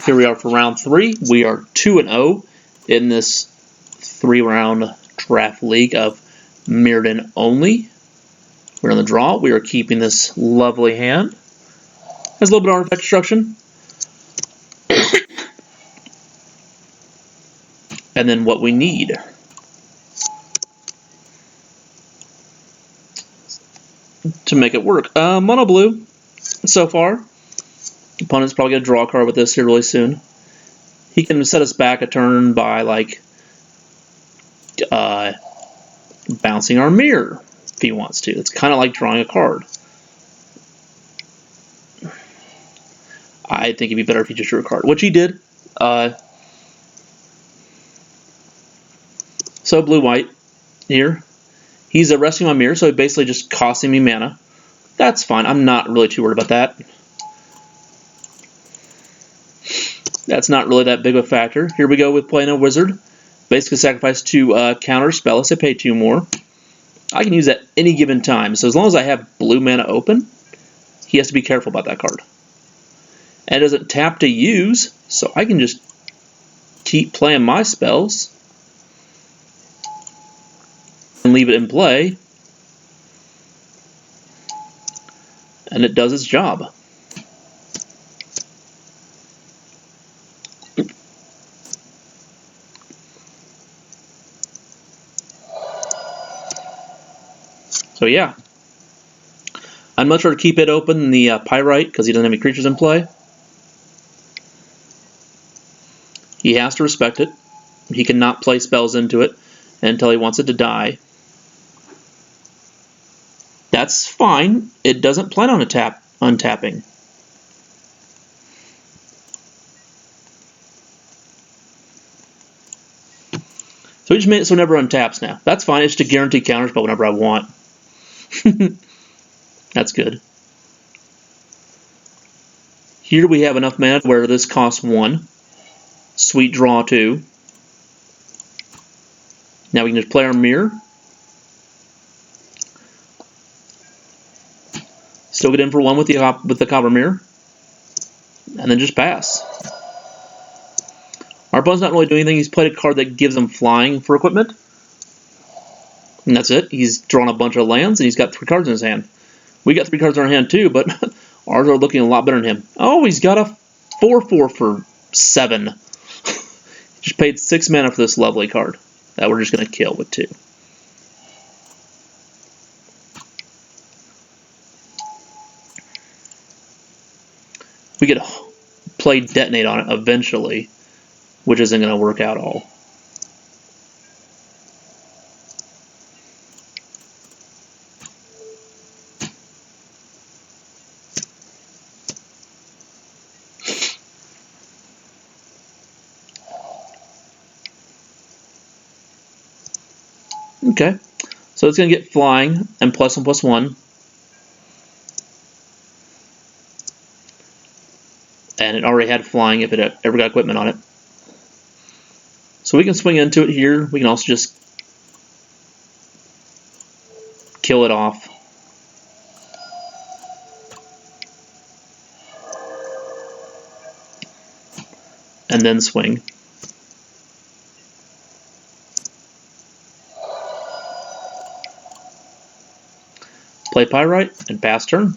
Here we are for round 3. We are 2-0 in this 3-round draft league of Mirrodin only. We're on the draw. We are keeping this lovely hand. Has a little bit of artifact destruction. And then what we need. To make it work. Mono blue so far. Opponent's probably going to draw a card with this here really soon. He can set us back a turn by, like, bouncing our mirror if he wants to. It's kind of like drawing a card. I think it'd be better if he just drew a card, which he did. So blue-white here. He's arresting my mirror, so he's basically just costing me mana. That's fine. I'm not really too worried about that. That's not really that big of a factor. Here we go with playing a wizard. Basically sacrifice 2 counter spells. I pay 2 more. I can use that any given time. So as long as I have blue mana open, he has to be careful about that card. And it doesn't tap to use, so I can just keep playing my spells and leave it in play. And it does its job. So yeah, I'd much rather keep it open than the Pyrite because he doesn't have any creatures in play. He has to respect it. He cannot play spells into it until he wants it to die. That's fine. It doesn't plan on untapping. So we just made it so it never untaps now. That's fine. It's just a guaranteed counterspell whenever I want. That's good. Here we have enough mana where this costs 1. Sweet draw 2. Now we can just play our mirror. Still get in for 1 with the copper mirror. And then just pass. Our opponent's not really doing anything. He's played a card that gives him flying for equipment. And that's it. He's drawn a bunch of lands, and he's got 3 cards in his hand. We got 3 cards in our hand too, but ours are looking a lot better than him. Oh, he's got a 4/4 for 7. Just paid 6 mana for this lovely card that we're just going to kill with 2. We could play Detonate on it eventually, which isn't going to work out all. Okay, so it's going to get flying and +1/+1. And it already had flying if it ever got equipment on it. So we can swing into it here. We can also just kill it off. And then swing. Play Pyrite and pass turn.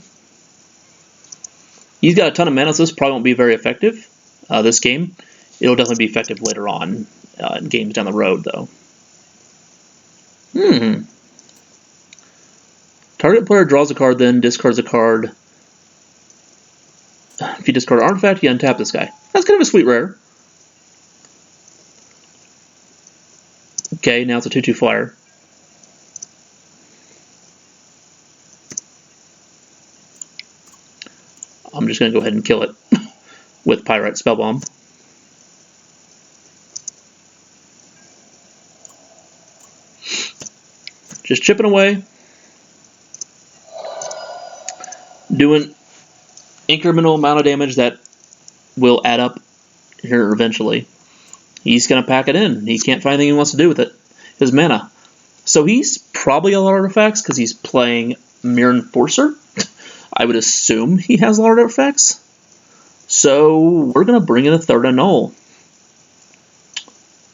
He's got a ton of mana, so this probably won't be very effective this game. It'll definitely be effective later on in games down the road, though. Target player draws a card, then discards a card. If you discard an artifact, you untap this guy. That's kind of a sweet rare. Okay, now it's a 2/2 flyer. I'm just going to go ahead and kill it with Pyrite Spellbomb. Just chipping away. Doing incremental amount of damage that will add up here eventually. He's going to pack it in. He can't find anything he wants to do with it. His mana. So he's probably a lot of artifacts because he's playing Mirror Enforcer. I would assume he has a lot of artifacts. So we're going to bring in a third Annull.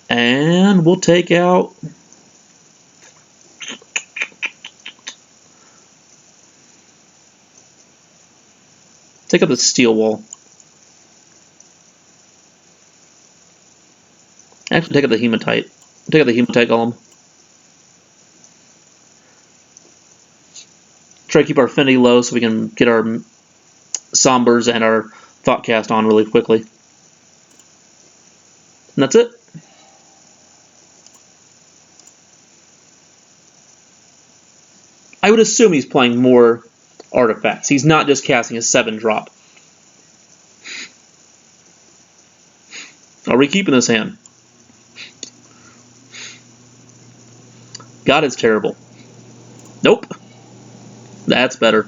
And we'll take out... Take out the Steel Wall. Actually, take out the Hematite. Take out the Hematite Golem. Try to keep our affinity low so we can get our Sombers and our Thoughtcast on really quickly. And that's it. I would assume he's playing more artifacts. He's not just casting a 7-drop. Are we keeping this hand? God, it's terrible. Nope. That's better.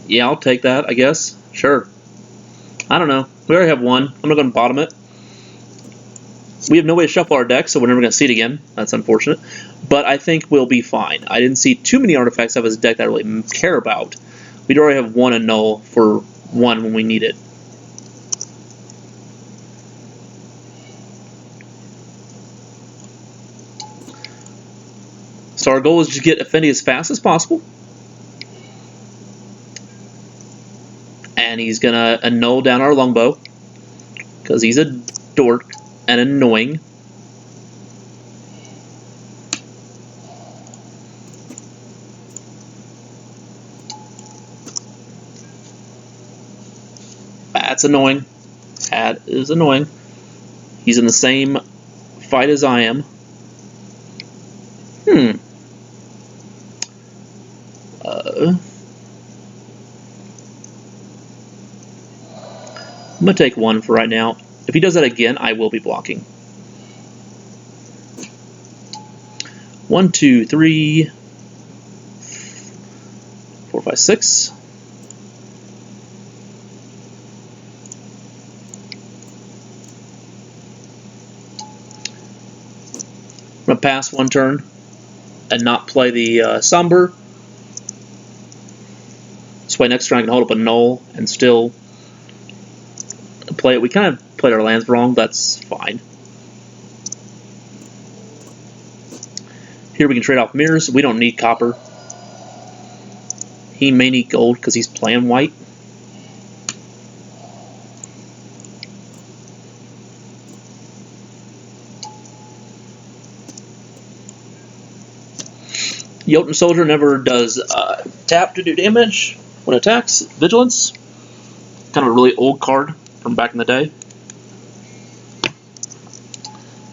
Yeah, I'll take that, I guess. Sure. I don't know. We already have one. I'm not going to bottom it. We have no way to shuffle our deck, so we're never going to see it again. That's unfortunate. But I think we'll be fine. I didn't see too many artifacts out of his deck that I really care about. We'd already have one Annull for one when we need it. So our goal is to get Affinity as fast as possible. And he's going to Annull down our Longbow. Because he's a dork and annoying. That's annoying. That is annoying. He's in the same fight as I am. I'm going to take one for right now. If he does that again, I will be blocking. 1, 2, 3, 4, 5, 6. I'm going to pass one turn and not play the Somber. This way next turn I can hold up a Null and still play it. We kind of played our lands wrong, but that's fine. Here we can trade off mirrors. We don't need copper. He may need gold because he's playing white. Jotun Soldier never does tap to do damage when it attacks. Vigilance. Kind of a really old card from back in the day.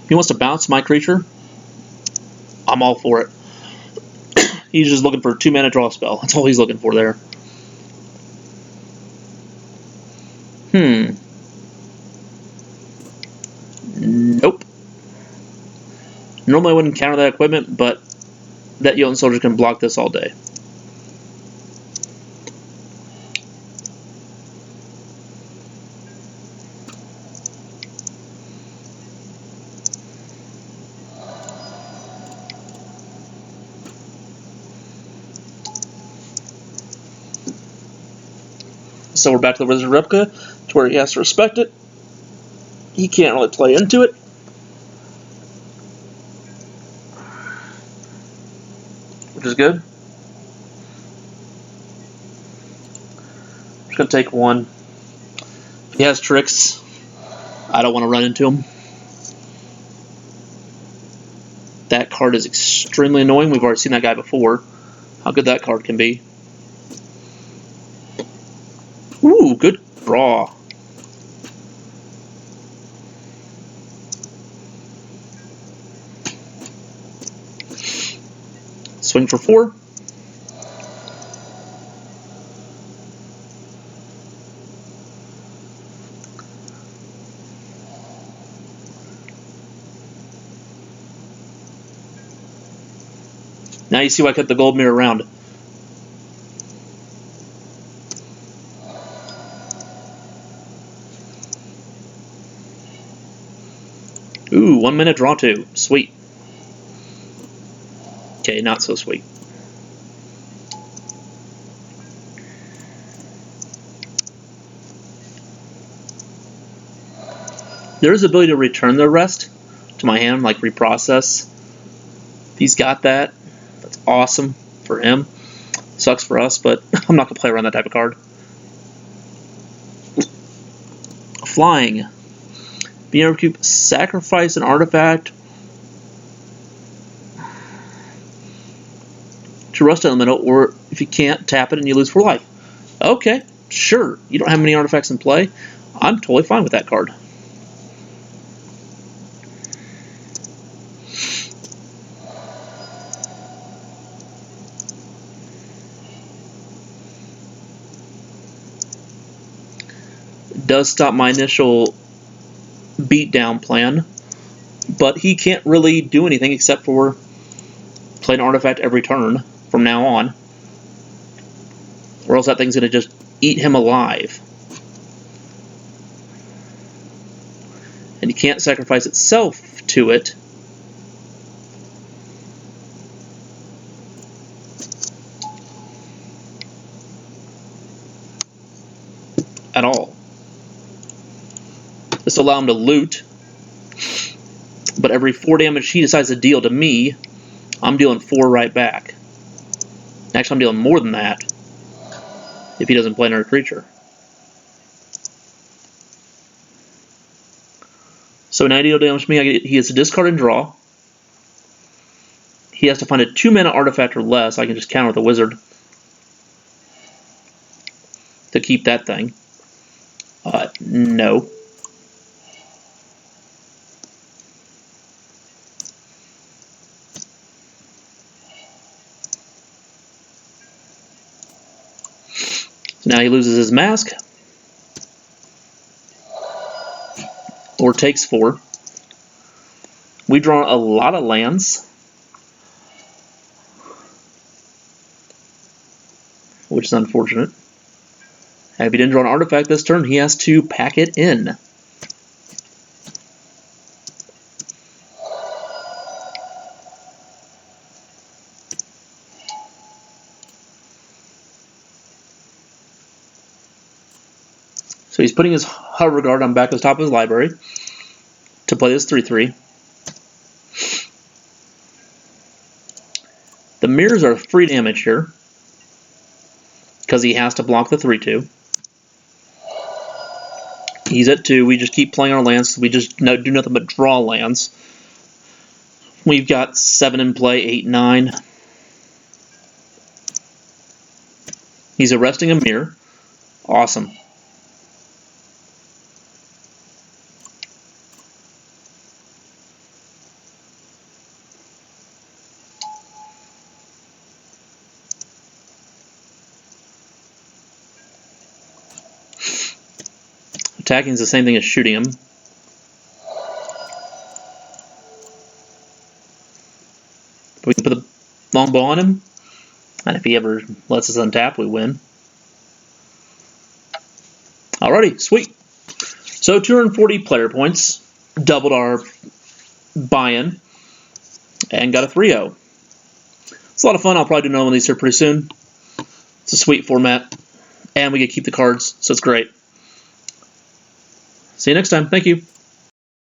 He wants to bounce my creature. I'm all for it. He's just looking for a 2-mana draw spell. That's all he's looking for there. Nope. Normally I wouldn't counter that equipment, but that Jotun Soldier can block this all day. So we're back to the Wizard Replica, to where he has to respect it. He can't really play into it. Which is good. I'm just going to take one. If he has tricks, I don't want to run into him. That card is extremely annoying. We've already seen that guy before. How good that card can be. Ooh, good draw. Swing for 4. Now you see why I kept the gold mirror around. Ooh, 1 minute draw 2. Sweet. Okay, not so sweet. There is the ability to return the rest to my hand, like reprocess. He's got that. That's awesome for him. Sucks for us, but I'm not going to play around that type of card. Flying. Being able to sacrifice an artifact to Rust Elemental, or if you can't, tap it and you lose 4 life. Okay, sure. You don't have many artifacts in play. I'm totally fine with that card. It does stop my initial beatdown plan, but he can't really do anything except for play an artifact every turn from now on, or else that thing's going to just eat him alive. And he can't sacrifice itself to it. At all. This will allow him to loot, but every 4 damage he decides to deal to me, I'm dealing 4 right back. Actually, I'm dealing more than that if he doesn't play another creature. So when I deal damage to me, he has to discard and draw. He has to find a 2-mana artifact or less. I can just counter with a wizard to keep that thing. No. So now he loses his mask, or takes 4. We draw a lot of lands, which is unfortunate. And if he didn't draw an artifact this turn, he has to pack it in. So he's putting his Hover Guard on back of the top of his library to play this 3/3. The mirrors are free damage here because he has to block the 3/2. He's at 2. We just keep playing our lands. We just do nothing but draw lands. We've got 7 in play, 8, 9. He's arresting a mirror. Awesome. Attacking is the same thing as shooting him. We can put the longbow on him, and if he ever lets us untap, we win. Alrighty, sweet. So 240 player points, doubled our buy-in, and got a 3-0. It's a lot of fun. I'll probably do another one of these here pretty soon. It's a sweet format, and we get to keep the cards, so it's great. See you next time. Thank you.